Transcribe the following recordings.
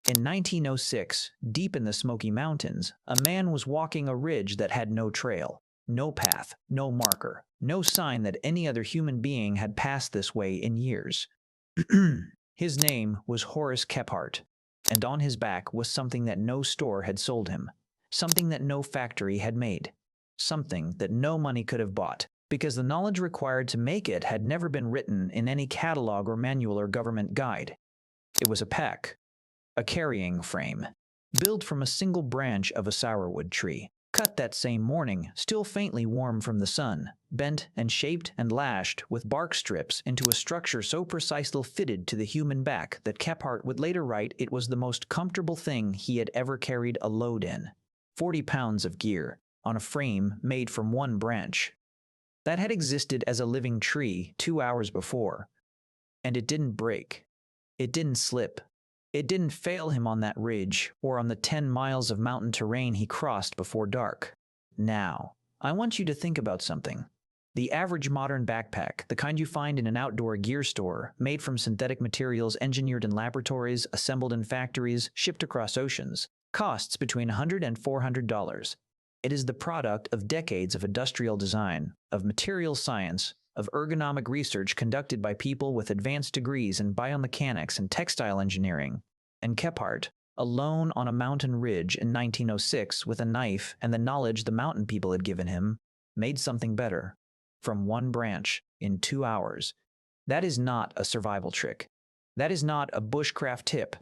In 1906, deep in the Smoky Mountains, a man was walking a ridge that had no trail, no path, no marker, no sign that any other human being had passed this way in years. His name was Horace Kephart, and on his back was something that no store had sold him, something that no factory had made, something that no money could have bought, because the knowledge required to make it had never been written in any catalog or manual or government guide. It was a pack, a carrying frame, built from a single branch of a sourwood tree, cut that same morning, still faintly warm from the sun, bent and shaped and lashed with bark strips into a structure so precisely fitted to the human back that Kephart would later write it was the most comfortable thing he had ever carried a load in. 40 pounds of gear on a frame made from one branch. That had existed as a living tree 2 hours before. And it didn't break. It didn't slip. It didn't fail him on that ridge or on the 10 miles of mountain terrain he crossed before dark. Now, I want you to think about something. The average modern backpack, the kind you find in an outdoor gear store, made from synthetic materials engineered in laboratories, assembled in factories, shipped across oceans, costs between $100 and $400. It is the product of decades of industrial design, of material science, of ergonomic research conducted by people with advanced degrees in biomechanics and textile engineering. And Kephart, alone on a mountain ridge in 1906 with a knife and the knowledge the mountain people had given him, made something better. From one branch, in 2 hours. That is not a survival trick. That is not a bushcraft tip.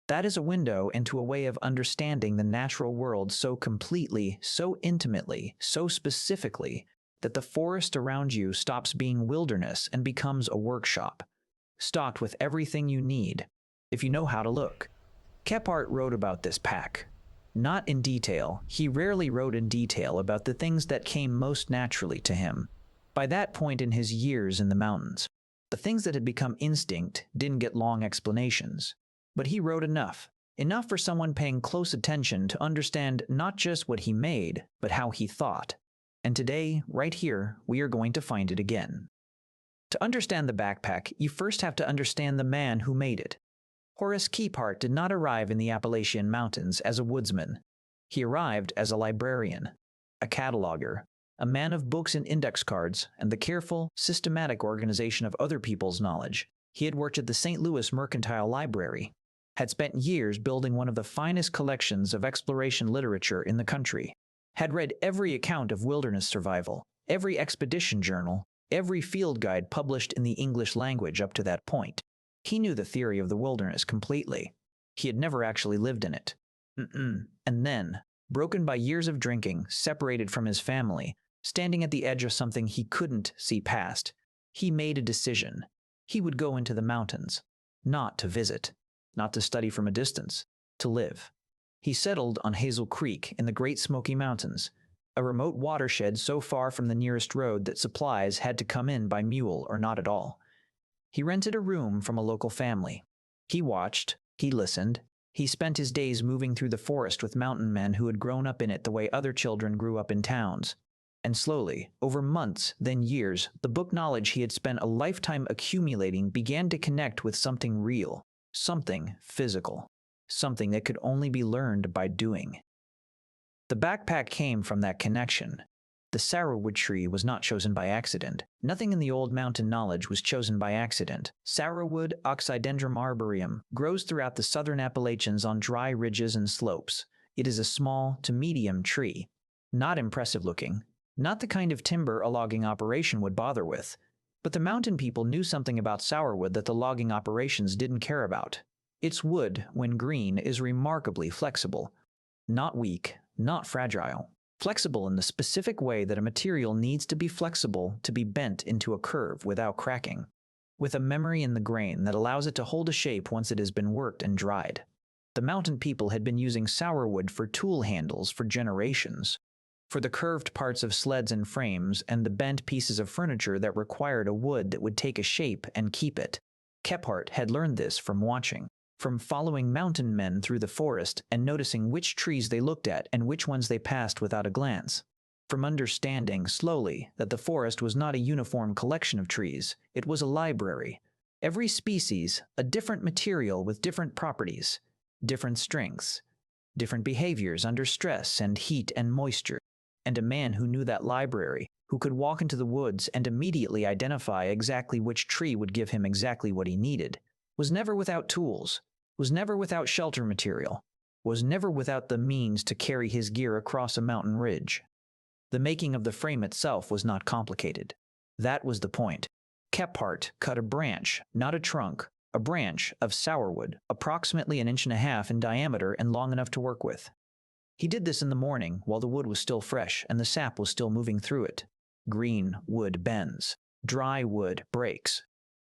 That is a window into a way of understanding the natural world so completely, so intimately, so specifically, that the forest around you stops being wilderness and becomes a workshop, stocked with everything you need, if you know how to look. Kephart wrote about this pack. Not in detail, he rarely wrote in detail about the things that came most naturally to him. By that point in his years in the mountains, the things that had become instinct didn't get long explanations. But he wrote enough for someone paying close attention to understand not just what he made, but how he thought. And today, right here, we are going to find it again. To understand the backpack, you first have to understand the man who made it. Horace Kephart did not arrive in the Appalachian Mountains as a woodsman. He arrived as a librarian, a cataloger, a man of books and index cards, and the careful, systematic organization of other people's knowledge. He had worked at the St. Louis Mercantile Library, had spent years building one of the finest collections of exploration literature in the country, had read every account of wilderness survival, every expedition journal, every field guide published in the English language up to that point. He knew the theory of the wilderness completely. He had never actually lived in it. And then, broken by years of drinking, separated from his family, standing at the edge of something he couldn't see past, he made a decision. He would go into the mountains, not to visit, not to study from a distance, to live. He settled on Hazel Creek in the Great Smoky Mountains, a remote watershed so far from the nearest road that supplies had to come in by mule or not at all. He rented a room from a local family. He watched, he listened, he spent his days moving through the forest with mountain men who had grown up in it the way other children grew up in towns. And slowly, over months, then years, the book knowledge he had spent a lifetime accumulating began to connect with something real, something physical, something that could only be learned by doing. The backpack came from that connection. The sourwood tree was not chosen by accident. Nothing in the old mountain knowledge was chosen by accident. Sourwood, Oxydendrum arboreum, grows throughout the southern Appalachians on dry ridges and slopes. It is a small to medium tree, not impressive looking, not the kind of timber a logging operation would bother with. But the mountain people knew something about sourwood that the logging operations didn't care about. Its wood, when green, is remarkably flexible. Not weak, not fragile. Flexible in the specific way that a material needs to be flexible to be bent into a curve without cracking, with a memory in the grain that allows it to hold a shape once it has been worked and dried. The mountain people had been using sourwood for tool handles for generations, for the curved parts of sleds and frames and the bent pieces of furniture that required a wood that would take a shape and keep it. Kephart had learned this from watching, from following mountain men through the forest and noticing which trees they looked at and which ones they passed without a glance, from understanding slowly that the forest was not a uniform collection of trees, it was a library. Every species, a different material with different properties. different strengths, different behaviors under stress and heat and moisture, and a man who knew that library, who could walk into the woods and immediately identify exactly which tree would give him exactly what he needed, was never without tools, was never without shelter material, was never without the means to carry his gear across a mountain ridge. The making of the frame itself was not complicated. That was the point. Kephart cut a branch, not a trunk, a branch of sourwood, approximately 1.5 inches in diameter and long enough to work with. He did this in the morning while the wood was still fresh and the sap was still moving through it. Green wood bends. Dry wood breaks.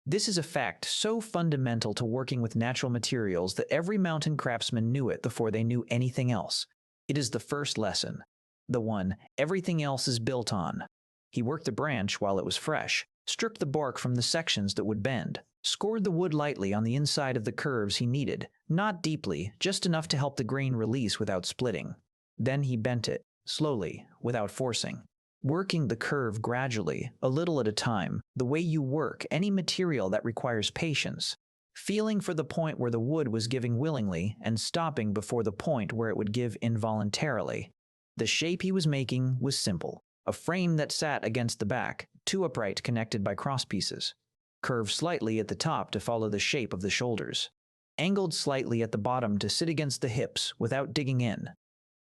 This is a fact so fundamental to working with natural materials that every mountain craftsman knew it before they knew anything else. It is the first lesson, the one everything else is built on. He worked the branch while it was fresh, stripped the bark from the sections that would bend, scored the wood lightly on the inside of the curves he needed, not deeply, just enough to help the grain release without splitting. Then he bent it, slowly, without forcing. Working the curve gradually, a little at a time, the way you work any material that requires patience, feeling for the point where the wood was giving willingly and stopping before the point where it would give involuntarily. The shape he was making was simple, a frame that sat against the back, two upright connected by crosspieces, curved slightly at the top to follow the shape of the shoulders, angled slightly at the bottom to sit against the hips without digging in.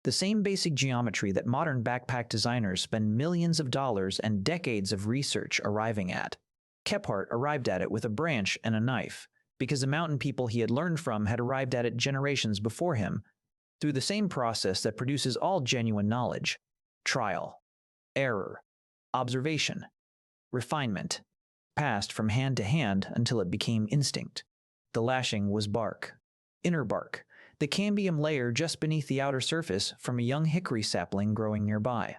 The same basic geometry that modern backpack designers spend millions of dollars and decades of research arriving at. Kephart arrived at it with a branch and a knife, because the mountain people he had learned from had arrived at it generations before him, through the same process that produces all genuine knowledge: trial, error, observation, refinement, passed from hand to hand until it became instinct. The lashing was bark, inner bark, the cambium layer just beneath the outer surface from a young hickory sapling growing nearby.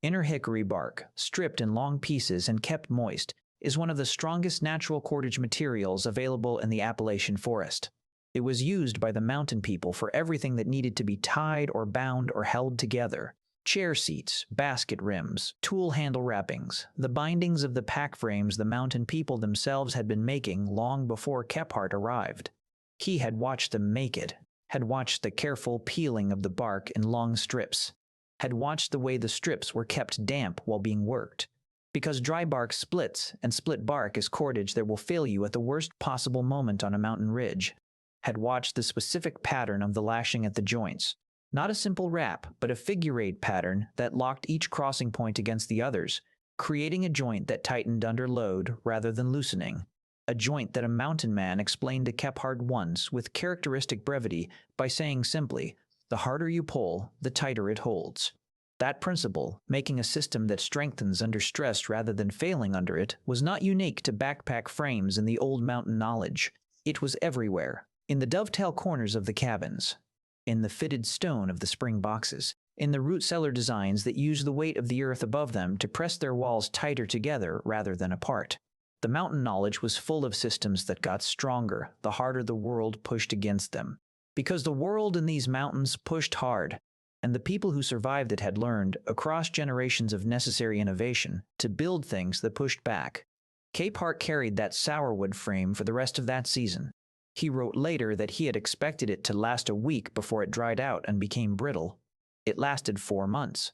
Inner hickory bark, stripped in long pieces and kept moist, is one of the strongest natural cordage materials available in the Appalachian forest. It was used by the mountain people for everything that needed to be tied or bound or held together: chair seats, basket rims, tool handle wrappings, the bindings of the pack frames the mountain people themselves had been making long before Kephart arrived. He had watched them make it, had watched the careful peeling of the bark in long strips, had watched the way the strips were kept damp while being worked. Because dry bark splits, and split bark is cordage that will fail you at the worst possible moment on a mountain ridge. Had watched the specific pattern of the lashing at the joints. Not a simple wrap, but a figure-8 pattern that locked each crossing point against the others, creating a joint that tightened under load rather than loosening. A joint that a mountain man explained to Kephart once with characteristic brevity by saying simply, "The harder you pull, the tighter it holds." That principle, making a system that strengthens under stress rather than failing under it, was not unique to backpack frames in the old mountain knowledge. It was everywhere, in the dovetail corners of the cabins, in the fitted stone of the spring boxes, in the root cellar designs that use the weight of the earth above them to press their walls tighter together rather than apart. The mountain knowledge was full of systems that got stronger the harder the world pushed against them. Because the world in these mountains pushed hard, and the people who survived it had learned, across generations of necessary innovation, to build things that pushed back. Kephart carried that sourwood frame for the rest of that season. He wrote later that he had expected it to last a week before it dried out and became brittle. It lasted 4 months.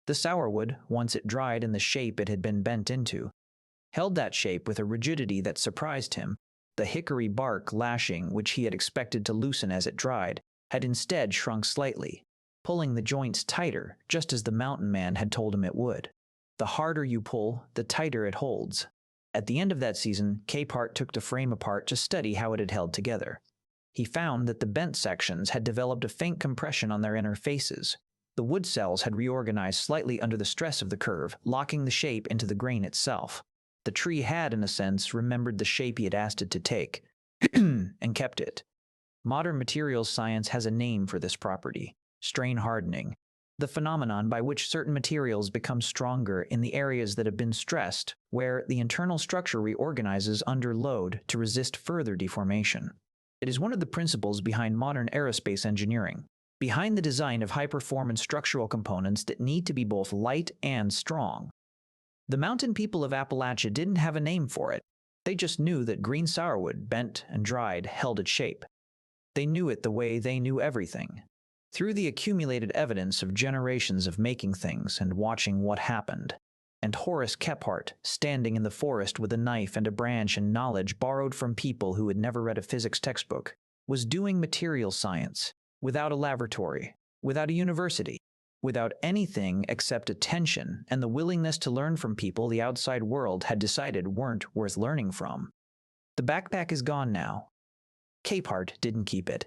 The sourwood, once it dried in the shape it had been bent into, held that shape with a rigidity that surprised him. The hickory bark lashing, which he had expected to loosen as it dried, had instead shrunk slightly, pulling the joints tighter, just as the mountain man had told him it would. The harder you pull, the tighter it holds. At the end of that season, Kephart took the frame apart to study how it had held together. He found that the bent sections had developed a faint compression on their inner faces. The wood cells had reorganized slightly under the stress of the curve, locking the shape into the grain itself. The tree had, in a sense, remembered the shape he had asked it to take, and kept it. Modern materials science has a name for this property: strain hardening, the phenomenon by which certain materials become stronger in the areas that have been stressed, where the internal structure reorganizes under load to resist further deformation. It is one of the principles behind modern aerospace engineering, behind the design of high-performance structural components that need to be both light and strong. The mountain people of Appalachia didn't have a name for it. They just knew that green sourwood, bent and dried, held its shape. They knew it the way they knew everything. Through the accumulated evidence of generations of making things and watching what happened. And Horace Kephart, standing in the forest with a knife and a branch and knowledge borrowed from people who had never read a physics textbook, was doing material science, without a laboratory, without a university, without anything except attention and the willingness to learn from people the outside world had decided weren't worth learning from. The backpack is gone now. Kephart didn't keep it,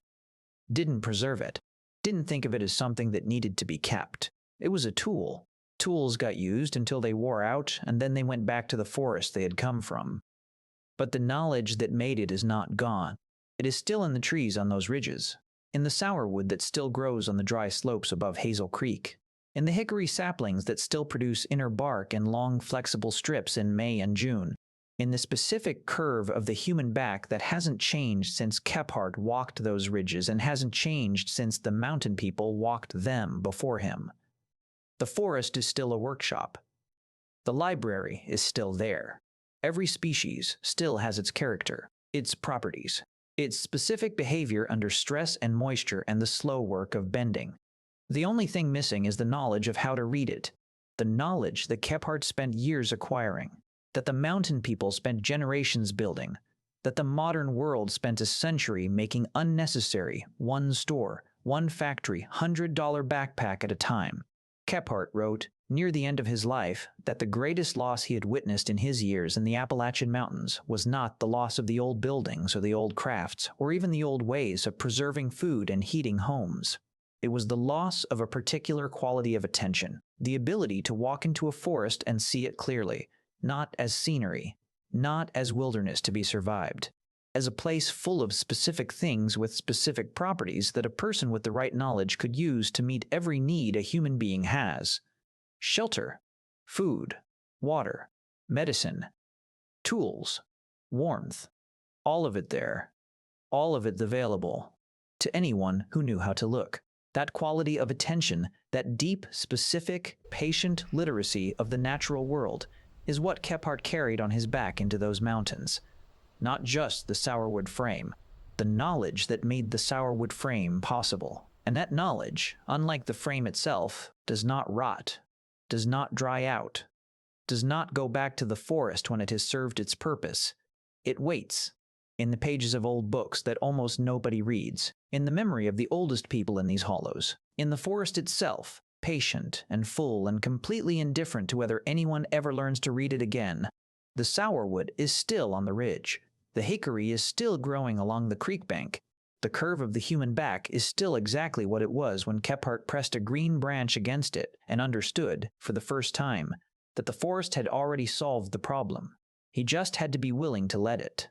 didn't preserve it, didn't think of it as something that needed to be kept. It was a tool. Tools got used until they wore out, and then they went back to the forest they had come from. But the knowledge that made it is not gone. It is still in the trees on those ridges, in the sourwood that still grows on the dry slopes above Hazel Creek, in the hickory saplings that still produce inner bark and long flexible strips in May and June, in the specific curve of the human back that hasn't changed since Kephart walked those ridges and hasn't changed since the mountain people walked them before him. The forest is still a workshop. The library is still there. Every species still has its character, its properties, its specific behavior under stress and moisture and the slow work of bending. The only thing missing is the knowledge of how to read it, the knowledge that Kephart spent years acquiring, that the mountain people spent generations building, that the modern world spent a century making unnecessary, one store, one factory, $100 backpack at a time. Kephart wrote, near the end of his life, that the greatest loss he had witnessed in his years in the Appalachian Mountains was not the loss of the old buildings or the old crafts, or even the old ways of preserving food and heating homes. It was the loss of a particular quality of attention, the ability to walk into a forest and see it clearly, not as scenery, not as wilderness to be survived, as a place full of specific things with specific properties that a person with the right knowledge could use to meet every need a human being has. Shelter, food, water, medicine, tools, warmth, all of it there, all of it available to anyone who knew how to look. That quality of attention, that deep, specific, patient literacy of the natural world is what Kephart carried on his back into those mountains. Not just the sourwood frame, the knowledge that made the sourwood frame possible. And that knowledge, unlike the frame itself, does not rot, does not dry out, does not go back to the forest when it has served its purpose. It waits, in the pages of old books that almost nobody reads, in the memory of the oldest people in these hollows, in the forest itself, patient and full and completely indifferent to whether anyone ever learns to read it again. The sourwood is still on the ridge. The hickory is still growing along the creek bank. The curve of the human back is still exactly what it was when Kephart pressed a green branch against it and understood, for the first time, that the forest had already solved the problem. He just had to be willing to let it.